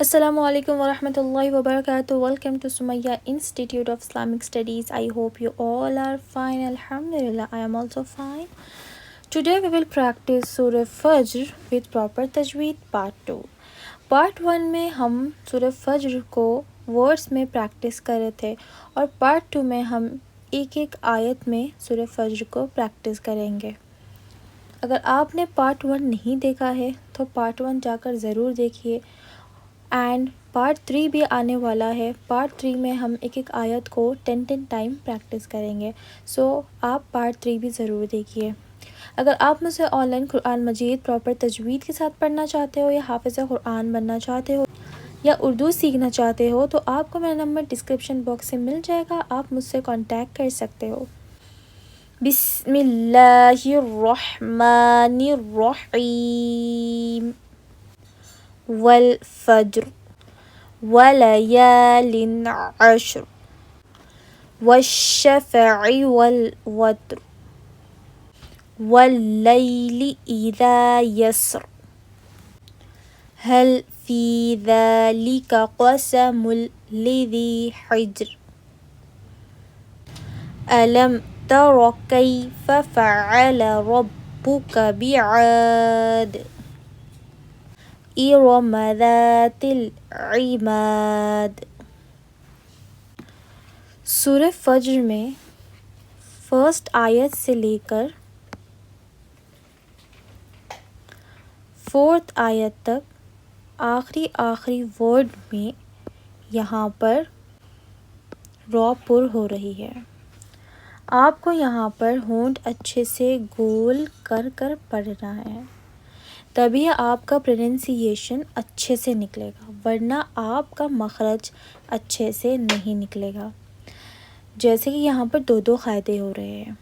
Assalamu alaikum wa rahmatullahi wa barakatuh. Welcome to Sumaya Institute of Islamic Studies. I hope you all are fine. Alhamdulillah, I am also fine. Today we will practice Surah Fajr with proper tajweed part 2. Part 1 में हम सूरह फज्र को words में practice कर रहे थे और part 2 में हम एक एक आयत में सूरह फज्र को प्रैक्टिस करेंगे। अगर आपने पार्ट 1 नहीं देखा है तो पार्ट 1 जाकर ज़रूर देखिए एंड पार्ट 3 भी आने वाला है। पार्ट 3 में हम एक एक आयत को 10 टाइम प्रैक्टिस करेंगे। सो आप पार्ट 3 भी ज़रूर देखिए। अगर आप मुझसे ऑनलाइन कुरान मजीद प्रॉपर तजवीद के साथ पढ़ना चाहते हो या हाफिज़ कुरान बनना चाहते हो या उर्दू सीखना चाहते हो तो आपको मेरा नंबर डिस्क्रिप्शन बॉक्स से मिल जाएगा, आप मुझसे कांटेक्ट कर सकते हो। बिस्मिल्लाहिर्रहमानिर्रहीम वल फज्र वलयालिन अश्र वश्शफ़अि वल वत्र वल्लैलि इज़ा यसर हल फ़ी ज़ालिका क़समुल लिज़ी हिज्र अलम तर कैफ़ फ़अल रब्बुका बिआद इरम ज़ातिल इमाद। सूरह फज्र में फर्स्ट आयत से लेकर फोर्थ आयत तक आखिरी वर्ड में यहाँ पर रॉ पुर हो रही है। आपको यहाँ पर होंठ अच्छे से गोल कर कर पढ़ना है, तभी आपका प्रोनंसिएशन अच्छे से निकलेगा, वरना आपका मखरज अच्छे से नहीं निकलेगा। जैसे कि यहाँ पर दो क़ायदे हो रहे हैं।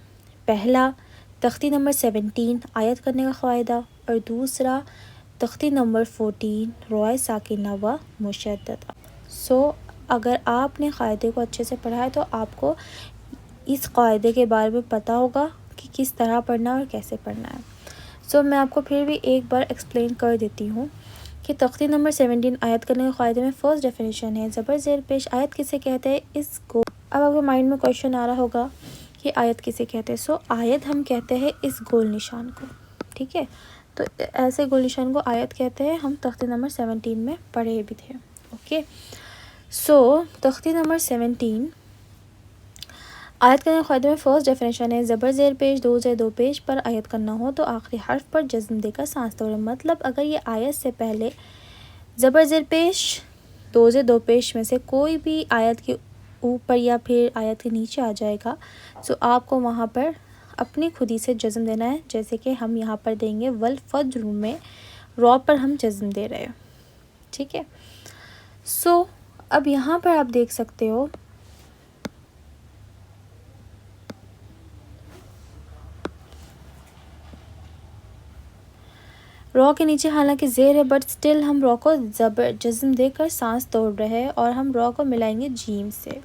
पहला तख्ती नंबर 17 आयत करने का क़ायदा और दूसरा तख्ती नंबर 14 रॉय साकिना व मुशद्दद। अगर आपने क़ायदे को अच्छे से पढ़ा है तो आपको इस क़ायदे के बारे में पता होगा कि किस तरह पढ़ना है और कैसे पढ़ना है। मैं आपको फिर भी एक बार एक्सप्लेन कर देती हूँ कि तख्ती नंबर 17 आयत करने के क़ायदे में फ़र्स्ट डेफिनेशन है ज़बर ज़ेर पेश आयत किसे कहते हैं। इसको अब आपके माइंड में क्वेश्चन आ रहा होगा कि आयत किसे कहते हैं। आयत हम कहते हैं इस गोल निशान को, ठीक है। तो ऐसे गोल निशान को आयत कहते हैं, हम तख्ती नंबर 17 में पढ़े भी थे। ओके, तख्ती नंबर 17 आयत करने के क़ायदे में फ़र्स्ट डेफिनेशन है ज़बर ज़ेर पेश दो पेश पर आयत करना हो तो आखिरी हर्फ पर जज़्म देकर सांस तोड़े। मतलब अगर ये आयत से पहले ज़बर ज़ेर पेश दो पेश में से कोई भी आयत के ऊपर या फिर आयत के नीचे आ जाएगा तो आपको वहाँ पर अपनी खुदी से जज़्म देना है। जैसे कि हम यहाँ पर देंगे वल फज्र में रॉ पर हम जज़्म दे रहे हैं, ठीक है। अब यहाँ पर आप देख सकते हो रॉ के नीचे हालांकि ज़ेर है बट स्टिल हम रॉ को जज़्म देकर सांस तोड़ रहे हैं और हम रॉ को मिलाएंगे जीम से,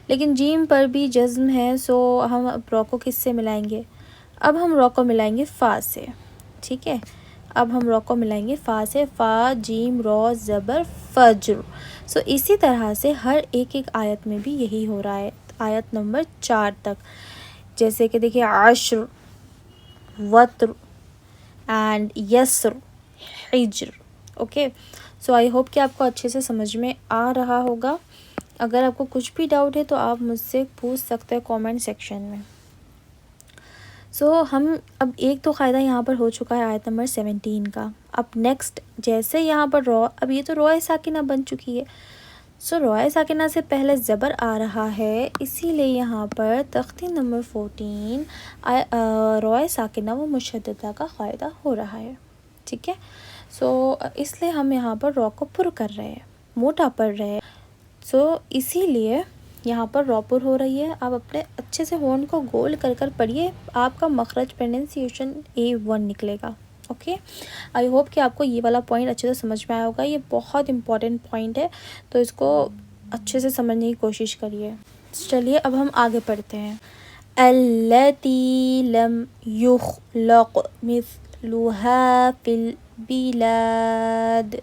लेकिन जीम पर भी जज़्म है। हम रॉ को किस से मिलाएंगे? अब हम रॉ को मिलाएंगे फ़ा से, ठीक है। अब हम रॉ को मिलाएंगे फ़ा से, फ़ा जीम रॉ ज़बर फज्र। इसी तरह से हर एक आयत में भी यही हो रहा है, आयत नंबर 4 तक। जैसे कि देखिए अश्र वत्र and yes or हिज्र। Okay, I hope कि आपको अच्छे से समझ में आ रहा होगा। अगर आपको कुछ भी डाउट है तो आप मुझसे पूछ सकते हैं कमेंट सेक्शन में। हम अब एक तो क़ायदा यहाँ पर हो चुका है आयत नंबर 17 का। अब नेक्स्ट जैसे यहाँ पर रॉ, अब ये तो रॉय साकिना बन चुकी है। रॉय साकिना से पहले ज़बर आ रहा है, इसीलिए यहाँ पर तख्ती नंबर 14 रॉय साकिना व मुशद्ददा का क़ायदा हो रहा है, ठीक है। इसलिए हम यहाँ पर रॉ को पुर कर रहे हैं, मोटा पढ़ रहे हैं। इसीलिए यहाँ पर रॉ पुर हो रही है। आप अपने अच्छे से होंठ को गोल कर कर पढ़िए, आपका मखरज प्रोनंसिएशन A1 निकलेगा। ओके, आई होप कि आपको ये वाला पॉइंट अच्छे से समझ में आया होगा। ये बहुत इंपॉर्टेंट पॉइंट है, तो इसको अच्छे से समझने की कोशिश करिए। चलिए अब हम आगे पढ़ते हैं। अल्लती लम युख़लक़ मिस्लुहा फ़िल बिलाद।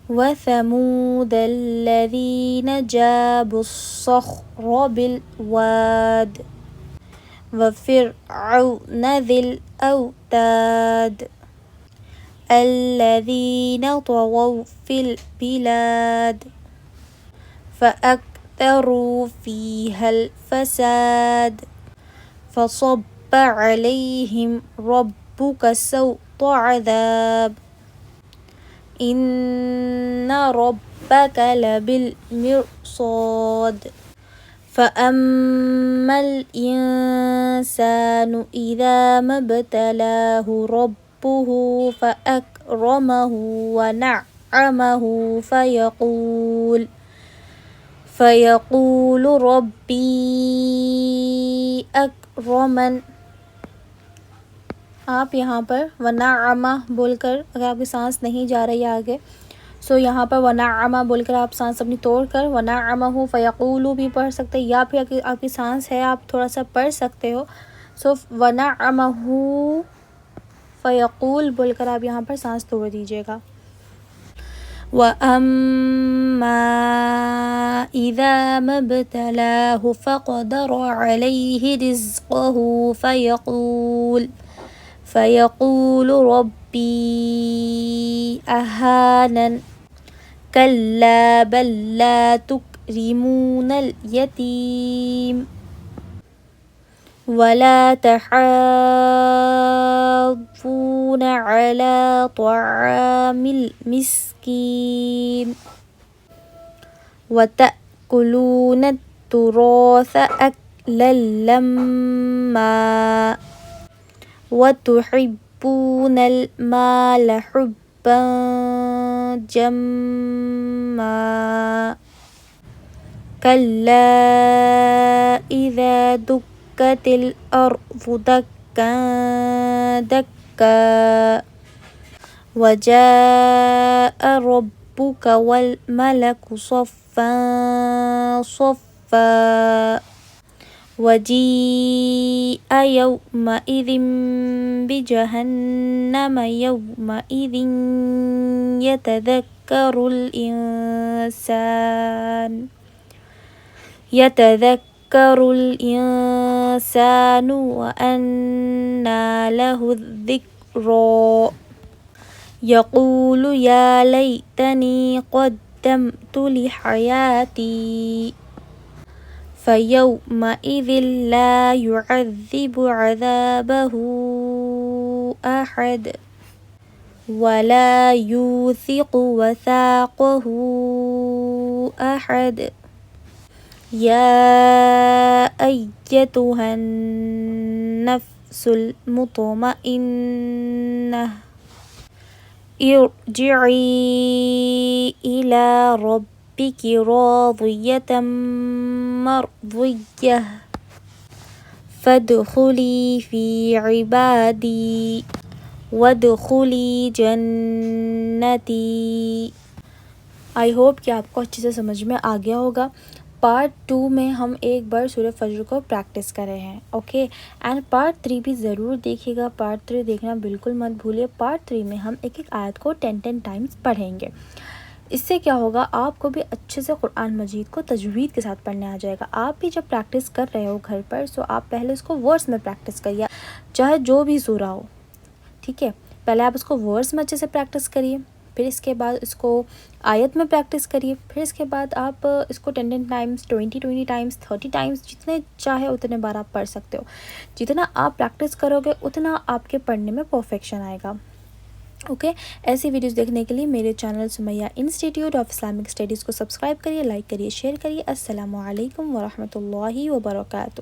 وثمود الذين جابوا الصخر بالواد وفرعون ذي الأوتاد الذين طغوا في البلاد فأكثروا فيها الفساد فصب عليهم ربك سوط عذاب إن ربك لبالمرصاد فأما الإنسان إذا ما ابتلاه ربه فأكرمه ونعمه فيقول ربي أكرمن. آپ یہاں پر ونعمہ بول کر اگر آپ کی سانس نہیں جا رہی ہے آگے یہاں پر ونعمہ بول کر آپ سانس اپنی توڑ کر ونعمہ فیقولو بھی پڑھ سکتے یا پھر آپ کی سانس ہے آپ تھوڑا سا پڑھ سکتے ہو. ونعمہ فیقول بول کر آپ یہاں پر سانس توڑ دیجیے گا. وَأَمَّا إِذَا مَا ابْتَلَاهُ فَقَدَرَ عَلَيْهِ رِزْقَهُ فيقول ربي أهانن كلا بل لا تكرمون اليتيم ولا تحاضون على طعام المسكين وتأكلون التراث أكلا لما وتحبون المال حبا جما كلا إذا دكت الأرض دكا دكا وجاء ربك والملك صفا صفا وجيء يومئذ بجهنم يومئذ يتذكر الإنسان وأنى له الذكرى يقول يا ليتني قدمت لحياتي فيومئذ لا يعذب عذابه أحد ولا يوثق وثاقه أحد يا أيتها النفس المطمئنة ارجعي إلى ربك راضية مرضية فادخلی فی عبادی وادخلی جنتی. آئی ہوپ کہ آپ کو اچھے سے سمجھ میں آ گیا ہوگا. پارٹ 2 میں ہم ایک بار سورہ فجر کو پریکٹس کر رہے ہیں. اوکے اینڈ پارٹ 3 بھی ضرور دیکھیے گا. پارٹ 3 دیکھنا بالکل مت بھولیے. پارٹ 3 میں ہم ایک ایک آیت کو 10 ٹائمز پڑھیں گے. اس سے کیا ہوگا آپ کو بھی اچھے سے قرآن مجید کو تجوید کے ساتھ پڑھنے آ جائے گا. آپ بھی جب پریکٹس کر رہے ہو گھر پر آپ پہلے اس کو ورس میں پریکٹس کریے چاہے جو بھی سورہ ہو. ٹھیک ہے پہلے آپ اس کو ورس میں اچھے سے پریکٹس کریے پھر اس کے بعد اس کو آیت میں پریکٹس کریے پھر اس کے بعد آپ اس کو 10 ٹائمز 20 ٹائمز 30 ٹائمز جتنے چاہے اتنے بار آپ پڑھ سکتے ہو. جتنا آپ پریکٹس کرو گے اتنا آپ کے پڑھنے میں پرفیکشن آئے گا. اوکے ایسی ویڈیوز دیکھنے کے لیے میرے channel Sumaiya institute of Islamic studies کو سبسکرائب کریے لائک کریے شیئر کریے. السلام علیکم ورحمۃ اللہ وبرکاتہ.